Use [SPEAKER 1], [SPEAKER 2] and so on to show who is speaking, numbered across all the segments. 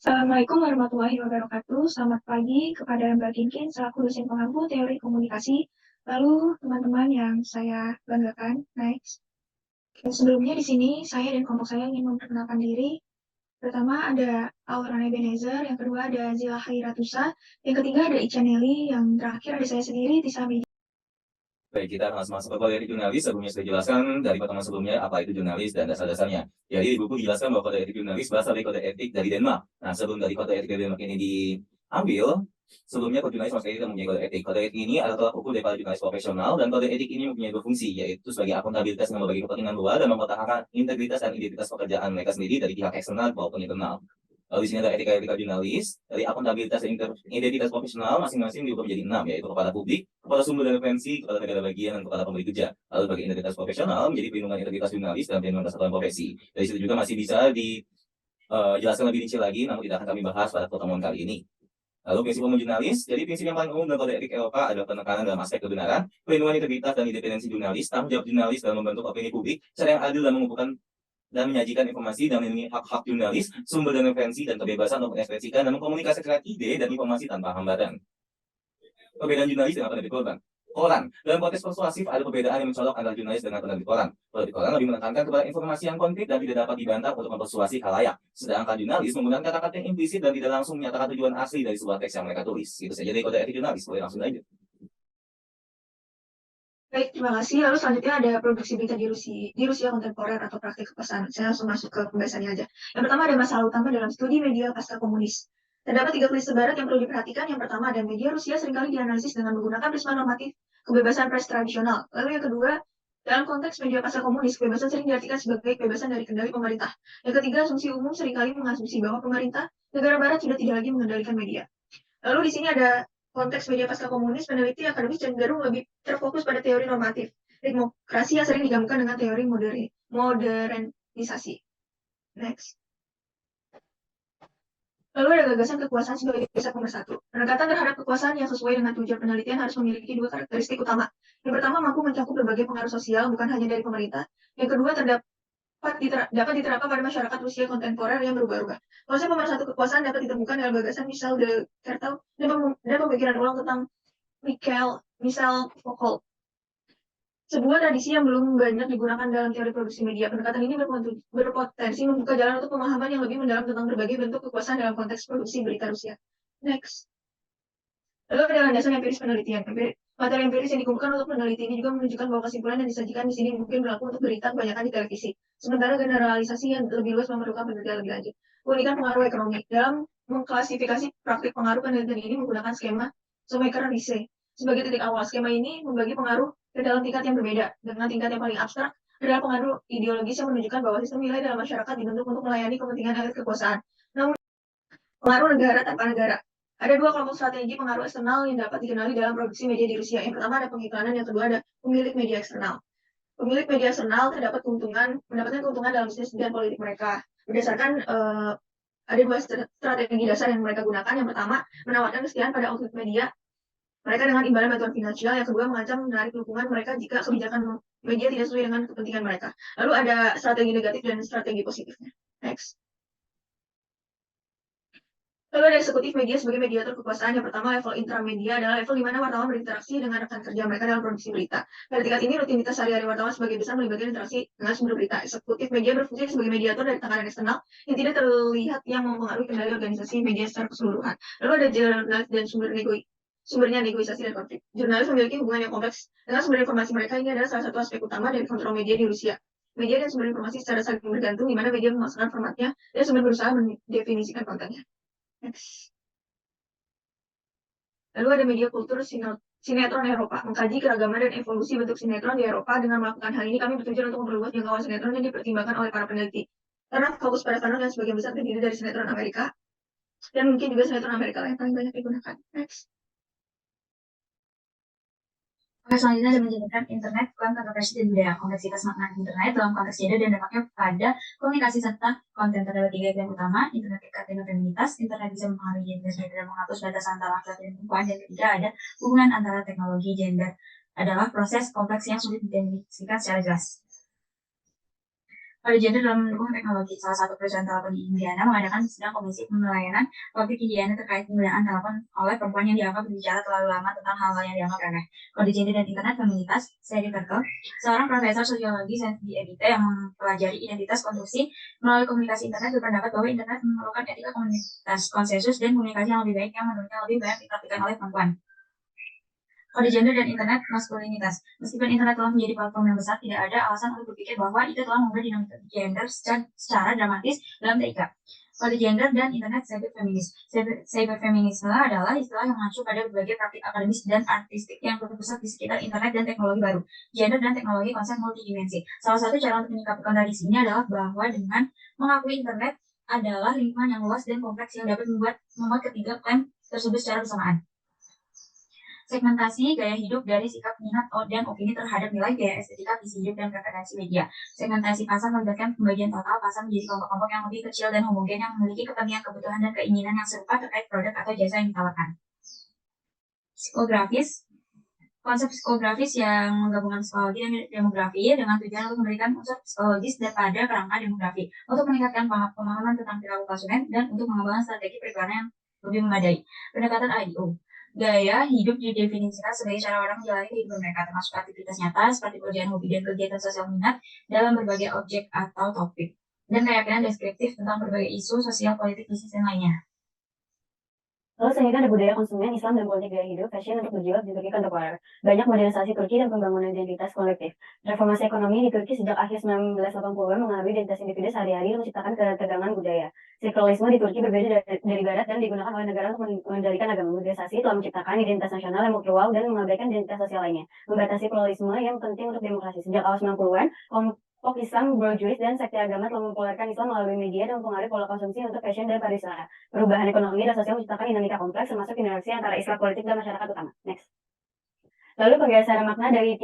[SPEAKER 1] Assalamualaikum warahmatullahi wabarakatuh. Selamat pagi kepada Mbak Kinkin selaku dosen pengampu teori komunikasi. Lalu teman-teman yang saya banggakan, next. Sebelumnya di sini saya dan kelompok saya ingin memperkenalkan diri. Pertama ada Aurana Ebenezer, yang kedua ada Zila Hairatusa, yang ketiga ada Ichaneli, yang terakhir ada saya sendiri, Tisa Media.
[SPEAKER 2] Baik, kita akan masuk ke kode etik jurnalis. Sebelumnya sudah dijelaskan dari pertemuan sebelumnya apa itu jurnalis dan dasar-dasarnya. Jadi di buku dijelaskan bahwa kode etik jurnalis berasal dari kode etik dari Denmark. Nah, sebelum dari kode etik dari Denmark ini diambil, sebelumnya kode jurnalis sama tidak mempunyai kode etik. Kode etik ini adalah tolak ukur daripada jurnalis profesional, dan kode etik ini mempunyai dua fungsi, yaitu sebagai akuntabilitas dengan berbagai kepentingan luar dan mempertahankan integritas dan identitas pekerjaan mereka sendiri dari pihak eksternal maupun internal. Lalu di sini ada etika-etika jurnalis. Dari akuntabilitas dan identitas profesional masing-masing diubah menjadi 6, yaitu kepada publik, kepada sumber dan referensi, kepada negara bagian, dan kepada pemberi kerja. Lalu bagi identitas profesional menjadi perlindungan integritas jurnalis dan perlindungan kesatuan profesi. Dari situ juga masih bisa dijelaskan lebih rinci lagi, namun tidak akan kami bahas pada pertemuan kali ini. Lalu prinsip umum jurnalis. Jadi prinsip yang paling umum dalam kode etik Eropa adalah penekanan dalam aspek kebenaran, perlindungan integritas dan independensi jurnalis, tanggung jawab jurnalis dalam membentuk opini publik, cara yang adil dan mengumpulkan dan menyajikan informasi dan melindungi hak-hak jurnalis, sumber dan referensi, dan kebebasan untuk mengekspresikan dan mengkomunikasikan ide dan informasi tanpa hambatan. Perbedaan jurnalis dengan penerbit koran. Dalam konteks persuasif, ada perbedaan yang mencolok antara jurnalis dengan penerbit koran. Penerbit koran lebih menekankan kepada informasi yang konkret dan tidak dapat dibantah untuk mempersuasi khalayak. Sedangkan jurnalis menggunakan kata-kata yang implisit dan tidak langsung menyatakan tujuan asli dari sebuah teks yang mereka tulis. Itu saja dari kode etik jurnalis. Boleh langsung lanjut.
[SPEAKER 1] Baik, terima kasih. Lalu selanjutnya ada produksi berita di Rusia kontemporer atau praktik kepesan. Saya langsung masuk ke pembahasannya aja. Yang pertama ada masalah utama dalam studi media pasca komunis. Terdapat 3 klise barat yang perlu diperhatikan. Yang pertama ada media Rusia seringkali dianalisis dengan menggunakan prisma normatif kebebasan pers tradisional. Lalu yang kedua, dalam konteks media pasca komunis, kebebasan sering diartikan sebagai kebebasan dari kendali pemerintah. Yang ketiga, asumsi umum seringkali mengasumsi bahwa pemerintah negara barat sudah tidak lagi mengendalikan media. Lalu di sini ada konteks media pasca komunis, peneliti akademis cenderung lebih terfokus pada teori normatif demokrasi yang sering digabungkan dengan teori modernisasi. Next. Lalu ada gagasan kekuasaan sebagai dasar pemersatu. Pendekatan terhadap kekuasaan yang sesuai dengan tujuan penelitian harus memiliki 2 karakteristik utama. Yang pertama, mampu mencakup berbagai pengaruh sosial, bukan hanya dari pemerintah. Yang kedua, dapat diterapkan pada masyarakat Rusia kontemporer yang berubah-ubah. Konsep pemersatu kekuasaan dapat ditemukan dalam gagasan Michel de Certeau dan pemikiran ulang tentang Michel Foucault. Sebuah tradisi yang belum banyak digunakan dalam teori produksi media. Pendekatan ini berpotensi membuka jalan untuk pemahaman yang lebih mendalam tentang berbagai bentuk kekuasaan dalam konteks produksi berita Rusia. Next. Lalu ada landasan empiris penelitian. Materi empiris yang dikumpulkan untuk peneliti ini juga menunjukkan bahwa kesimpulan yang disajikan di sini mungkin berlaku untuk berita kebanyakan di televisi. Sementara generalisasi yang lebih luas memerlukan penelitian lebih lanjut. Keunikan pengaruh ekonomi. Dalam mengklasifikasi praktik pengaruh, penelitian ini menggunakan skema Shoemaker-Rice. Sebagai titik awal, skema ini membagi pengaruh ke dalam tingkat yang berbeda. Dengan tingkat yang paling abstrak adalah pengaruh ideologis yang menunjukkan bahwa sistem nilai dalam masyarakat dibentuk untuk melayani kepentingan elit kekuasaan. Namun, pengaruh negara tanpa negara. Ada 2 kelompok strategi pengaruh eksternal yang dapat dikenali dalam produksi media di Rusia. Yang pertama ada pengiklanan, yang kedua ada pemilik media eksternal. Pemilik media eksternal mendapatkan keuntungan dalam bisnis dan politik mereka. Berdasarkan ada 2 strategi dasar yang mereka gunakan. Yang pertama, menawarkan kesetiaan pada outlet media mereka dengan imbalan bantuan finansial. Yang kedua, mengancam menarik dukungan mereka jika kebijakan media tidak sesuai dengan kepentingan mereka. Lalu ada strategi negatif dan strategi positifnya. Next. Lalu ada eksekutif media sebagai mediator kekuasaan. Yang pertama, level intramedia adalah level di mana wartawan berinteraksi dengan rekan kerja mereka dalam produksi berita. Pada tingkat ini, rutinitas sehari-hari wartawan sebagai besar melibatkan interaksi dengan sumber berita. Eksekutif media berfungsi sebagai mediator dari tekanan eksternal yang tidak terlihat yang mempengaruhi kendali organisasi media secara keseluruhan. Lalu ada jurnalis dan sumbernya negosiasi dan konflik. Jurnalis memiliki hubungan yang kompleks dengan sumber informasi mereka. Ini adalah salah satu aspek utama dari kontrol media di Rusia. Media dan sumber informasi secara saling bergantung, di mana media memasukkan formatnya dan sumber berusaha mendefinisikan kontennya. Next. Lalu ada media kultur sinetron Eropa, mengkaji keragaman dan evolusi bentuk sinetron di Eropa. Dengan melakukan hal ini, kami bertujuan untuk memperluas jangkauan sinetron yang dipertimbangkan oleh para peneliti. Karena fokus pada kanal yang sebagian besar terdiri dari sinetron Amerika, dan mungkin juga sinetron Amerika yang paling banyak digunakan. Next.
[SPEAKER 3] Selanjutnya ada menjadikan internet bukan kontroversi dan budaya. Kompleksitas makna internet dalam konteks gender dan dampaknya pada komunikasi serta konten. Terdapat 3 yang utama: internet dekat dengan feminitas, internet bisa mempengaruhi gender dan menghapus batas antara laki-laki dan perempuan, dan ketiga ada hubungan antara teknologi gender adalah proses kompleks yang sulit didefinisikan secara jelas. Kode gender dalam mendukung teknologi. Salah satu perusahaan telepon di Indiana mengadakan sedang komisi pelayanan publik Indiana terkait penggunaan telepon oleh perempuan yang dianggap berbicara terlalu lama tentang hal-hal yang dianggap remeh. Kode gender dan internet feminitas, Sherry Turkle, seorang profesor sosiologi di EBIT yang mempelajari identitas konstruksi melalui komunikasi internet, berpendapat bahwa internet memerlukan etika komunitas konsensus dan komunikasi yang lebih baik yang menurutnya lebih banyak dipraktikkan oleh perempuan. Kode gender dan internet maskulinitas. Meskipun internet telah menjadi platform yang besar, tidak ada alasan untuk berpikir bahwa itu telah mengubah dinamika gender secara dramatis dalam TIK. Kode gender dan internet cyberfeminis. Cyberfeminisme adalah istilah yang mengacu pada berbagai praktik akademis dan artistik yang berpusat di sekitar internet dan teknologi baru. Gender dan teknologi konsep multidimensi. Salah satu cara untuk menyikapi kontradiksi ini adalah bahwa dengan mengakui internet adalah lingkungan yang luas dan kompleks yang dapat membuat ketiga klaim tersebut secara bersamaan. Segmentasi gaya hidup dari sikap minat dan opini terhadap nilai gaya estetika, visi hidup, dan preferensi media. Segmentasi pasar melibatkan pembagian total pasar menjadi kelompok-kelompok yang lebih kecil dan homogen yang memiliki kepentingan, kebutuhan, dan keinginan yang serupa terkait produk atau jasa yang ditawarkan. Psikografis. Konsep psikografis yang menggabungkan psikologi dan demografi dengan tujuan untuk memberikan unsur psikologis pada kerangka demografi, untuk meningkatkan pemahaman tentang perilaku konsumen dan untuk mengembangkan strategi periklanan yang lebih memadai. Pendekatan IDO. Gaya hidup didefinisikan sebagai cara orang menjalani kehidupan mereka, termasuk aktivitas nyata seperti pekerjaan, hobi, dan kegiatan sosial minat dalam berbagai objek atau topik, dan keyakinan deskriptif tentang berbagai isu sosial, politik, bisnis, dan lainnya.
[SPEAKER 4] Lalu selanjutnya ada budaya konsumen, Islam, dan politik gaya hidup, fashion untuk berjilbab di Turki kontemporer. Banyak modernisasi Turki dan pembangunan identitas kolektif. Reformasi ekonomi di Turki sejak akhir 1980-an mengalami identitas individu sehari-hari dan menciptakan ketegangan budaya. Sekularisme di Turki berbeda dari Barat dan digunakan oleh negara untuk mengendalikan agama. Modernisasi telah menciptakan identitas nasional yang plural dan mengabaikan identitas sosial lainnya. Membatasi pluralisme yang penting untuk demokrasi. Sejak awal 90-an, kelompok Islam, brojuris, dan sekte agama telah mempopulerkan Islam melalui media dan mempengaruhi pola konsumsi untuk fashion dan pariwisata. Perubahan ekonomi dan sosial menciptakan dinamika kompleks, termasuk interaksi antara Islam, politik, dan masyarakat utama. Next. Lalu pergeseran makna dari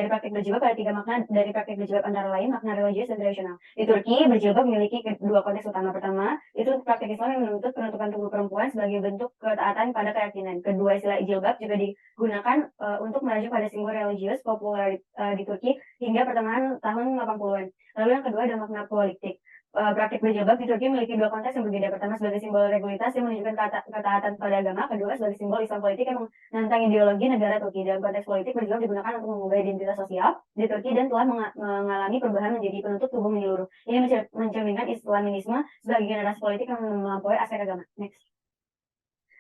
[SPEAKER 4] praktik berjilbab pada 3 makna dari praktik berjilbab antara lain makna religius dan tradisional. Di Turki, berjilbab memiliki dua konteks utama. Pertama, itu praktik Islam yang menuntut penutupan tubuh perempuan sebagai bentuk ketaatan pada keyakinan. Kedua, istilah jilbab juga digunakan untuk merujuk pada simbol religius populer di Turki hingga pertengahan tahun 80-an. Lalu yang kedua ada makna politik. Praktik berjilbab di Turki memiliki dua konteks yang berbeda. Pertama sebagai simbol regulitas yang menunjukkan ketaatan pada agama. Kedua sebagai simbol Islam politik yang menantang ideologi negara Turki. Dalam konteks politik, berjilbab digunakan untuk mengubah identitas sosial di Turki dan telah mengalami perubahan menjadi penutup tubuh menyeluruh. Ini mencerminkan Islamisme sebagai generasi politik yang melampaui aspek agama. Next.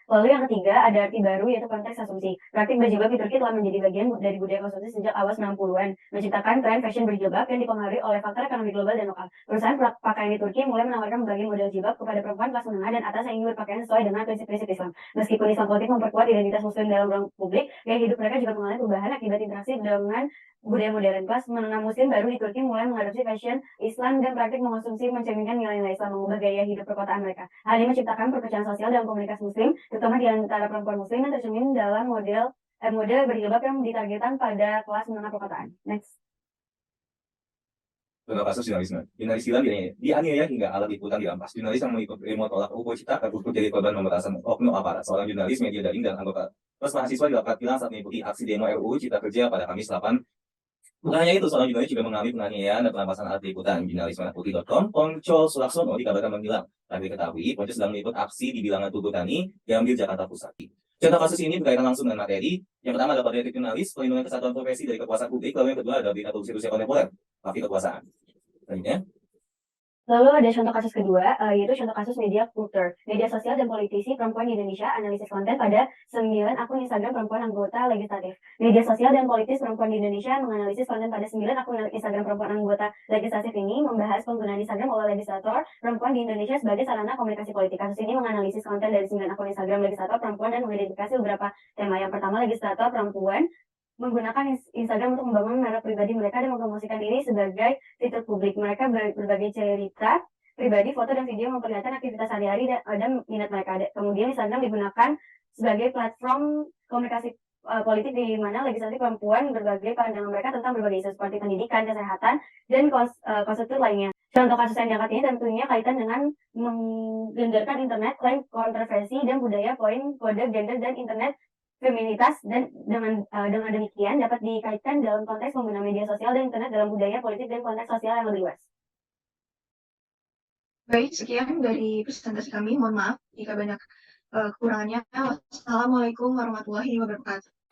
[SPEAKER 4] Lalu yang ketiga ada arti baru yaitu konteks asumsi. Praktik berjilbab di Turki telah menjadi bagian dari budaya konsumsi sejak awal 90-an, menciptakan tren fashion berjilbab yang dipengaruhi oleh faktor ekonomi global dan lokal. Perusahaan pakaian di Turki mulai menawarkan berbagai model jilbab kepada perempuan kelas menengah dan atas yang ingin berpakaian sesuai dengan prinsip-prinsip Islam. Meskipun Islam politik memperkuat identitas muslim dalam ruang publik, gaya hidup mereka juga mengalami perubahan akibat interaksi dengan budaya modern. Kelas menengah muslim baru di Turki mulai mengadopsi fashion Islam dan praktik mengkonsumsi mencerminkan nilai-nilai Islam, mengubah gaya hidup perkotaan mereka. Hal ini menciptakan perpecahan sosial dalam komunitas muslim, terutama di antara perempuan muslim yang tercermin dalam model berjilbab yang ditargetkan pada kelas menengah perkotaan. Next.
[SPEAKER 2] Contoh kasus jurnalisme. Jurnalis Gilang dianiaya hingga alat liputan dirampas. Jurnalis yang mengikuti remote tolak ukur cita terbukti jadi korban pemerasan oknum aparat. Seorang jurnalis media daring dan anggota Terus mahasiswa dilaporkan hilang saat mengikuti aksi demo RUU Cipta Kerja pada Kamis 8. Bukan hanya itu, seorang jurnalis juga mengalami penganiayaan dan perampasan alat liputan. Jurnalis Merahputih.com, Poncol Sulaksono dikabarkan menghilang. Tapi diketahui, Poncol sedang meliput aksi di bilangan Tugu Tani, Gambir, Jakarta Pusat. Contoh kasus ini berkaitan langsung dengan materi. Yang pertama adalah pada etik jurnalis, pelindungan kesatuan profesi dari kekuasaan publik. Lalu yang kedua adalah berita Rusia kontemporer, tapi kekuasaan. Selanjutnya.
[SPEAKER 4] Lalu ada contoh kasus kedua, yaitu contoh kasus media kultur, media sosial dan politisi perempuan di Indonesia, analisis konten pada 9 akun Instagram perempuan anggota legislatif. Media sosial dan politis perempuan di Indonesia menganalisis konten pada 9 akun Instagram perempuan anggota legislatif ini, membahas penggunaan Instagram oleh legislator perempuan di Indonesia sebagai sarana komunikasi politik. Kasus ini menganalisis konten dari 9 akun Instagram legislator perempuan dan mengidentifikasi beberapa tema. Yang pertama, legislator perempuan menggunakan Instagram untuk membangun merek pribadi mereka dan mempromosikan diri sebagai fitur publik. Mereka berbagai cerita pribadi, foto dan video memperlihatkan aktivitas sehari-hari dan minat mereka. Kemudian Instagram digunakan sebagai platform komunikasi politik di mana legislatif perempuan berbagai pandangan mereka tentang berbagai isu seperti pendidikan, kesehatan, dan konstitusi lainnya. Contoh kasus yang diangkat ini tentunya kaitan dengan menggenderkan internet, klaim kontroversi dan budaya, poin kode gender dan internet feminitas, dan dengan demikian dapat dikaitkan dalam konteks pengguna media sosial dan internet dalam budaya politik dan konteks sosial yang lebih luas.
[SPEAKER 1] Baik, sekian dari presentasi kami. Mohon maaf jika banyak kekurangannya. Wassalamualaikum warahmatullahi wabarakatuh.